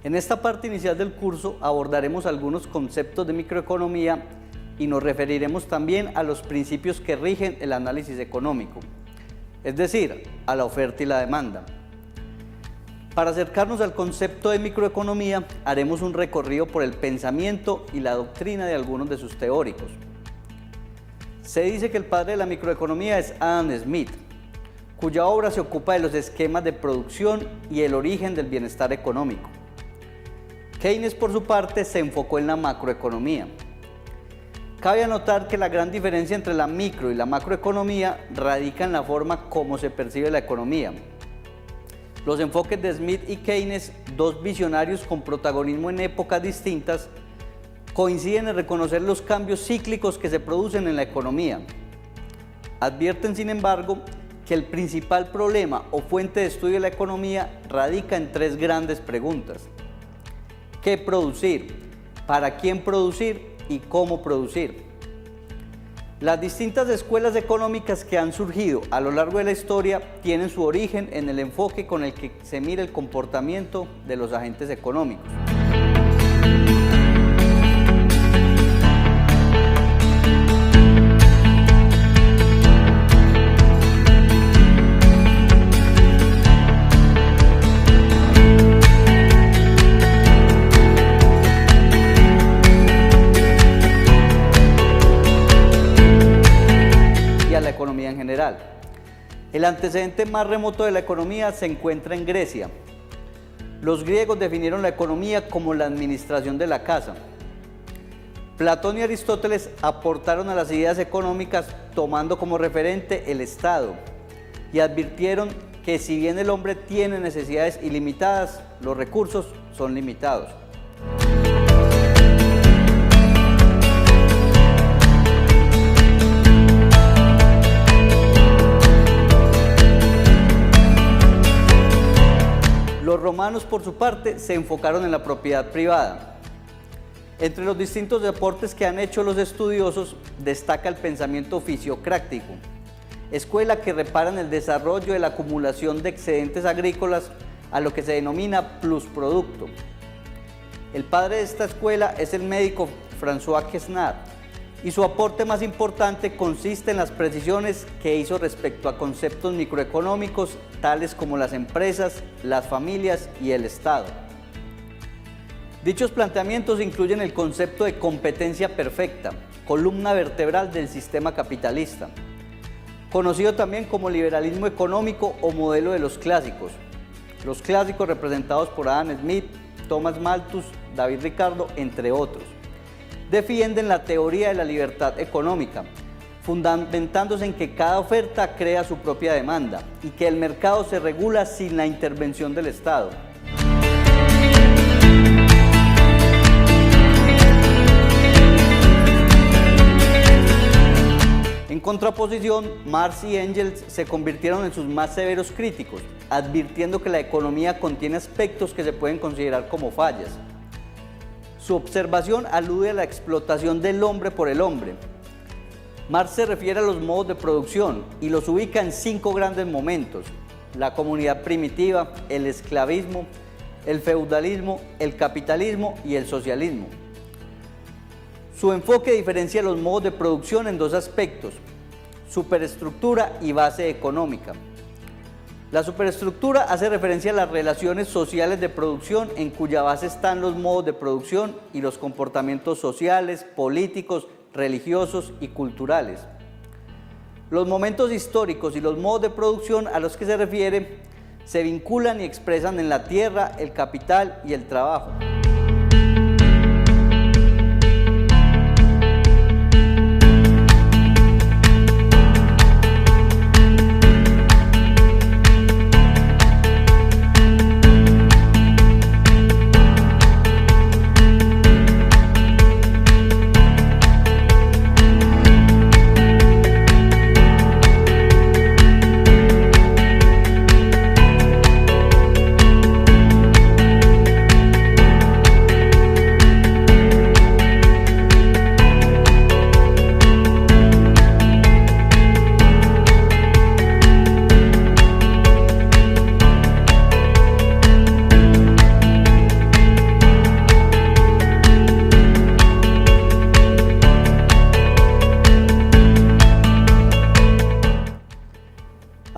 En esta parte inicial del curso abordaremos algunos conceptos de microeconomía y nos referiremos también a los principios que rigen el análisis económico, es decir, a la oferta y la demanda. Para acercarnos al concepto de microeconomía, haremos un recorrido por el pensamiento y la doctrina de algunos de sus teóricos. Se dice que el padre de la microeconomía es Adam Smith, cuya obra se ocupa de los esquemas de producción y el origen del bienestar económico. Keynes, por su parte, se enfocó en la macroeconomía. Cabe anotar que la gran diferencia entre la micro y la macroeconomía radica en la forma como se percibe la economía. Los enfoques de Smith y Keynes, dos visionarios con protagonismo en épocas distintas, coinciden en reconocer los cambios cíclicos que se producen en la economía. Advierten, sin embargo, que el principal problema o fuente de estudio de la economía radica en tres grandes preguntas: ¿qué producir? ¿Para quién producir? ¿Y cómo producir? Las distintas escuelas económicas que han surgido a lo largo de la historia tienen su origen en el enfoque con el que se mira el comportamiento de los agentes económicos. Economía en general. El antecedente más remoto de la economía se encuentra en Grecia. Los griegos definieron la economía como la administración de la casa. Platón y Aristóteles aportaron a las ideas económicas tomando como referente el Estado y advirtieron que si bien el hombre tiene necesidades ilimitadas, los recursos son limitados. Los romanos, por su parte, se enfocaron en la propiedad privada. Entre los distintos aportes que han hecho los estudiosos, destaca el pensamiento fisiocrático, escuela que repara en el desarrollo de la acumulación de excedentes agrícolas a lo que se denomina plusproducto. El padre de esta escuela es el médico François Quesnard, y su aporte más importante consiste en las precisiones que hizo respecto a conceptos microeconómicos tales como las empresas, las familias y el Estado. Dichos planteamientos incluyen el concepto de competencia perfecta, columna vertebral del sistema capitalista, conocido también como liberalismo económico o modelo de los clásicos representados por Adam Smith, Thomas Malthus, David Ricardo, entre otros. Defienden la teoría de la libertad económica, fundamentándose en que cada oferta crea su propia demanda y que el mercado se regula sin la intervención del Estado. En contraposición, Marx y Engels se convirtieron en sus más severos críticos, advirtiendo que la economía contiene aspectos que se pueden considerar como fallas. Su observación alude a la explotación del hombre por el hombre. Marx se refiere a los modos de producción y los ubica en 5 grandes momentos: la comunidad primitiva, el esclavismo, el feudalismo, el capitalismo y el socialismo. Su enfoque diferencia los modos de producción en 2 aspectos: superestructura y base económica. La superestructura hace referencia a las relaciones sociales de producción en cuya base están los modos de producción y los comportamientos sociales, políticos, religiosos y culturales. Los momentos históricos y los modos de producción a los que se refiere se vinculan y expresan en la tierra, el capital y el trabajo.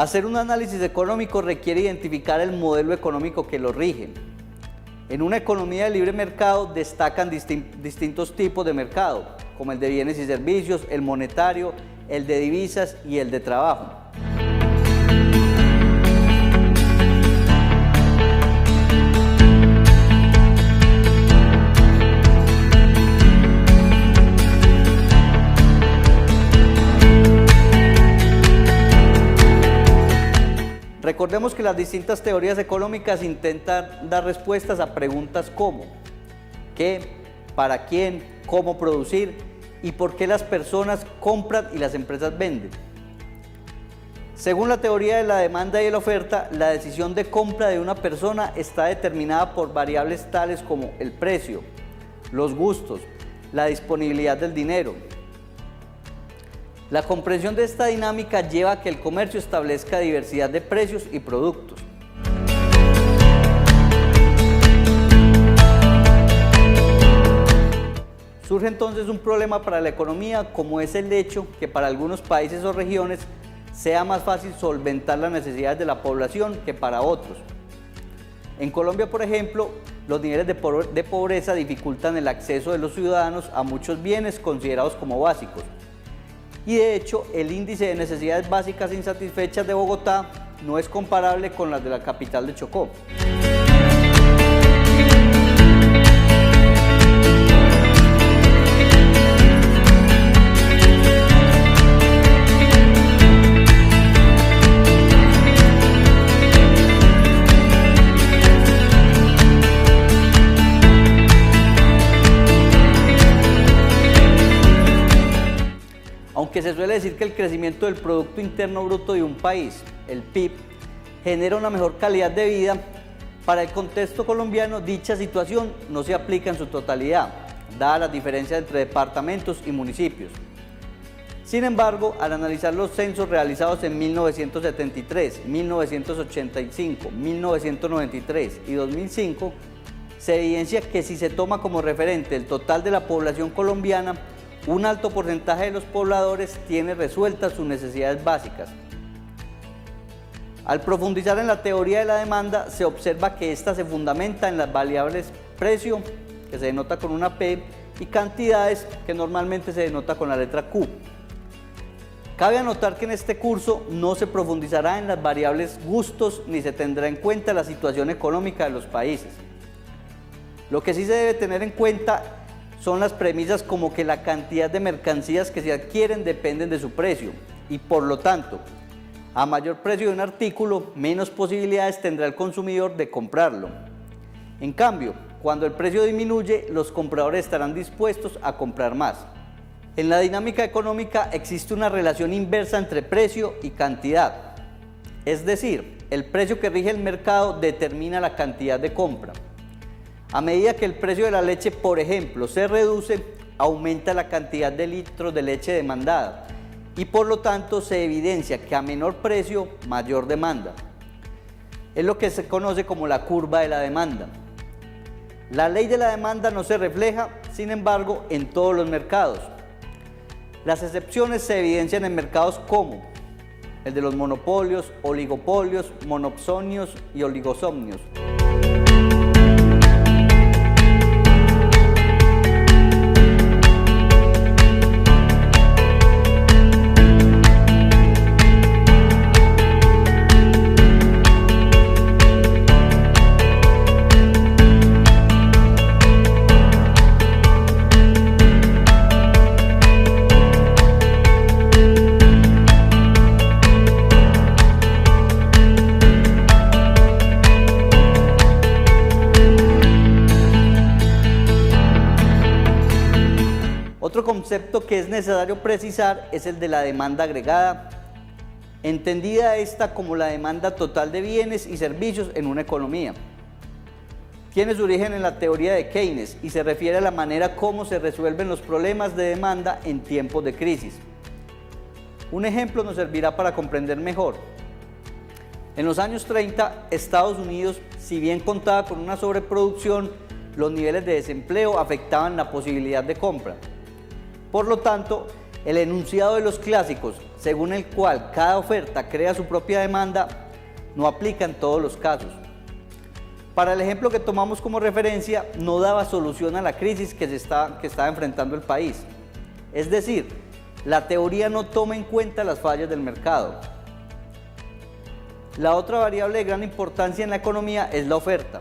Hacer un análisis económico requiere identificar el modelo económico que lo rige. En una economía de libre mercado destacan distintos tipos de mercado, como el de bienes y servicios, el monetario, el de divisas y el de trabajo. Recordemos que las distintas teorías económicas intentan dar respuestas a preguntas como ¿qué?, ¿para quién?, ¿cómo producir? Y ¿por qué las personas compran y las empresas venden? Según la teoría de la demanda y la oferta, la decisión de compra de una persona está determinada por variables tales como el precio, los gustos, la disponibilidad del dinero. La comprensión de esta dinámica lleva a que el comercio establezca diversidad de precios y productos. Surge entonces un problema para la economía, como es el hecho que para algunos países o regiones sea más fácil solventar las necesidades de la población que para otros. En Colombia, por ejemplo, los niveles de pobreza dificultan el acceso de los ciudadanos a muchos bienes considerados como básicos. Y de hecho, el índice de necesidades básicas insatisfechas de Bogotá no es comparable con las de la capital de Chocó. Aunque se suele decir que el crecimiento del Producto Interno Bruto de un país, el PIB, genera una mejor calidad de vida, para el contexto colombiano dicha situación no se aplica en su totalidad, dadas las diferencias entre departamentos y municipios. Sin embargo, al analizar los censos realizados en 1973, 1985, 1993 y 2005, se evidencia que si se toma como referente el total de la población colombiana, un alto porcentaje de los pobladores tiene resueltas sus necesidades básicas. Al profundizar en la teoría de la demanda, se observa que ésta se fundamenta en las variables precio, que se denota con una P, y cantidades, que normalmente se denota con la letra Q. Cabe anotar que en este curso no se profundizará en las variables gustos ni se tendrá en cuenta la situación económica de los países. Lo que sí se debe tener en cuenta son las premisas como que la cantidad de mercancías que se adquieren dependen de su precio y por lo tanto, a mayor precio de un artículo, menos posibilidades tendrá el consumidor de comprarlo. En cambio, cuando el precio disminuye, los compradores estarán dispuestos a comprar más. En la dinámica económica existe una relación inversa entre precio y cantidad, es decir, el precio que rige el mercado determina la cantidad de compra. A medida que el precio de la leche, por ejemplo, se reduce, aumenta la cantidad de litros de leche demandada y por lo tanto se evidencia que a menor precio, mayor demanda. Es lo que se conoce como la curva de la demanda. La ley de la demanda no se refleja, sin embargo, en todos los mercados. Las excepciones se evidencian en mercados como el de los monopolios, oligopolios, monopsonios y oligosomnios. Otro concepto que es necesario precisar es el de la demanda agregada, entendida esta como la demanda total de bienes y servicios en una economía. Tiene su origen en la teoría de Keynes y se refiere a la manera como se resuelven los problemas de demanda en tiempos de crisis. Un ejemplo nos servirá para comprender mejor. En los años 30, Estados Unidos, si bien contaba con una sobreproducción, los niveles de desempleo afectaban la posibilidad de compra. Por lo tanto, el enunciado de los clásicos, según el cual cada oferta crea su propia demanda, no aplica en todos los casos. Para el ejemplo que tomamos como referencia, no daba solución a la crisis que estaba enfrentando el país. Es decir, la teoría no toma en cuenta las fallas del mercado. La otra variable de gran importancia en la economía es la oferta.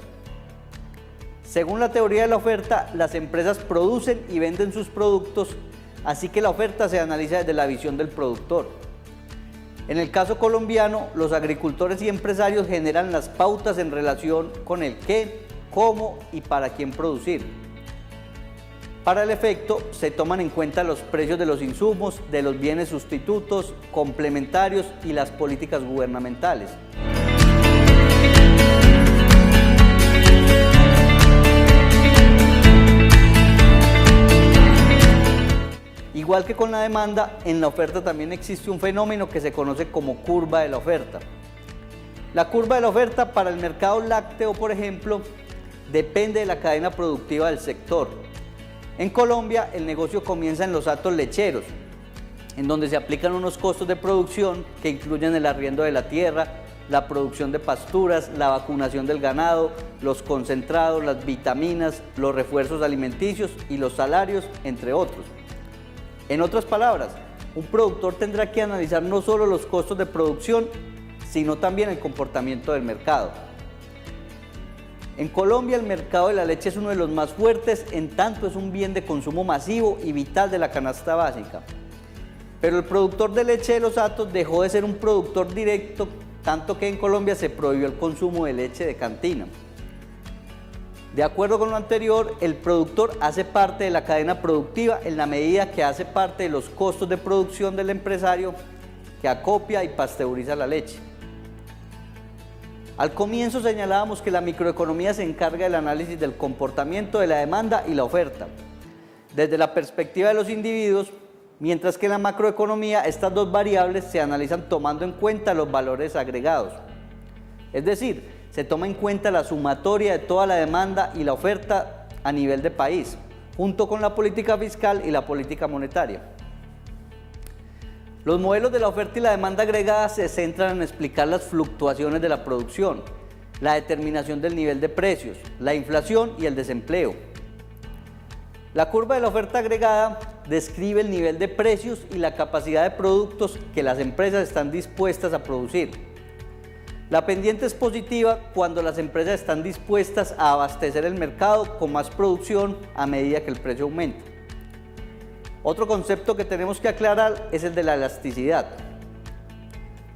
Según la teoría de la oferta, las empresas producen y venden sus productos, así que la oferta se analiza desde la visión del productor. En el caso colombiano, los agricultores y empresarios generan las pautas en relación con el qué, cómo y para quién producir. Para el efecto, se toman en cuenta los precios de los insumos, de los bienes sustitutos, complementarios y las políticas gubernamentales. Igual que con la demanda, en la oferta también existe un fenómeno que se conoce como curva de la oferta. La curva de la oferta para el mercado lácteo, por ejemplo, depende de la cadena productiva del sector. En Colombia, el negocio comienza en los hatos lecheros, en donde se aplican unos costos de producción que incluyen el arriendo de la tierra, la producción de pasturas, la vacunación del ganado, los concentrados, las vitaminas, los refuerzos alimenticios y los salarios, entre otros. En otras palabras, un productor tendrá que analizar no solo los costos de producción, sino también el comportamiento del mercado. En Colombia, el mercado de la leche es uno de los más fuertes, en tanto es un bien de consumo masivo y vital de la canasta básica. Pero el productor de leche de los hatos dejó de ser un productor directo, tanto que en Colombia se prohibió el consumo de leche de cantina. De acuerdo con lo anterior, el productor hace parte de la cadena productiva en la medida que hace parte de los costos de producción del empresario que acopia y pasteuriza la leche. Al comienzo señalábamos que la microeconomía se encarga del análisis del comportamiento de la demanda y la oferta, desde la perspectiva de los individuos, mientras que en la macroeconomía estas dos variables se analizan tomando en cuenta los valores agregados. Es decir, se toma en cuenta la sumatoria de toda la demanda y la oferta a nivel de país, junto con la política fiscal y la política monetaria. Los modelos de la oferta y la demanda agregada se centran en explicar las fluctuaciones de la producción, la determinación del nivel de precios, la inflación y el desempleo. La curva de la oferta agregada describe el nivel de precios y la capacidad de productos que las empresas están dispuestas a producir. La pendiente es positiva cuando las empresas están dispuestas a abastecer el mercado con más producción a medida que el precio aumenta. Otro concepto que tenemos que aclarar es el de la elasticidad.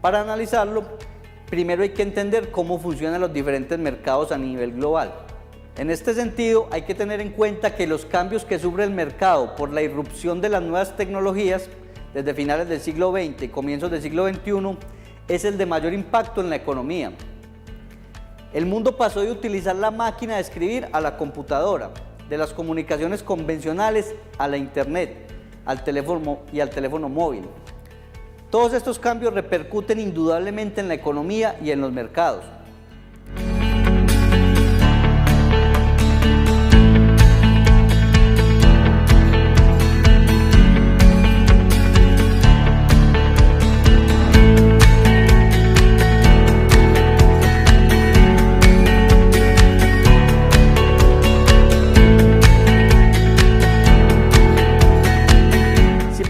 Para analizarlo, primero hay que entender cómo funcionan los diferentes mercados a nivel global. En este sentido, hay que tener en cuenta que los cambios que sufre el mercado por la irrupción de las nuevas tecnologías desde finales del siglo XX y comienzos del siglo XXI es el de mayor impacto en la economía. El mundo pasó de utilizar la máquina de escribir a la computadora, de las comunicaciones convencionales a la internet, al teléfono móvil. Todos estos cambios repercuten indudablemente en la economía y en los mercados.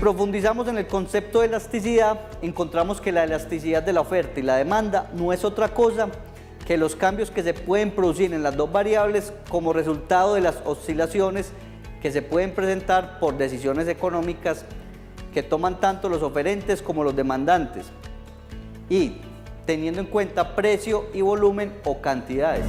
Profundizamos en el concepto de elasticidad, encontramos que la elasticidad de la oferta y la demanda no es otra cosa que los cambios que se pueden producir en las dos variables como resultado de las oscilaciones que se pueden presentar por decisiones económicas que toman tanto los oferentes como los demandantes y teniendo en cuenta precio y volumen o cantidades.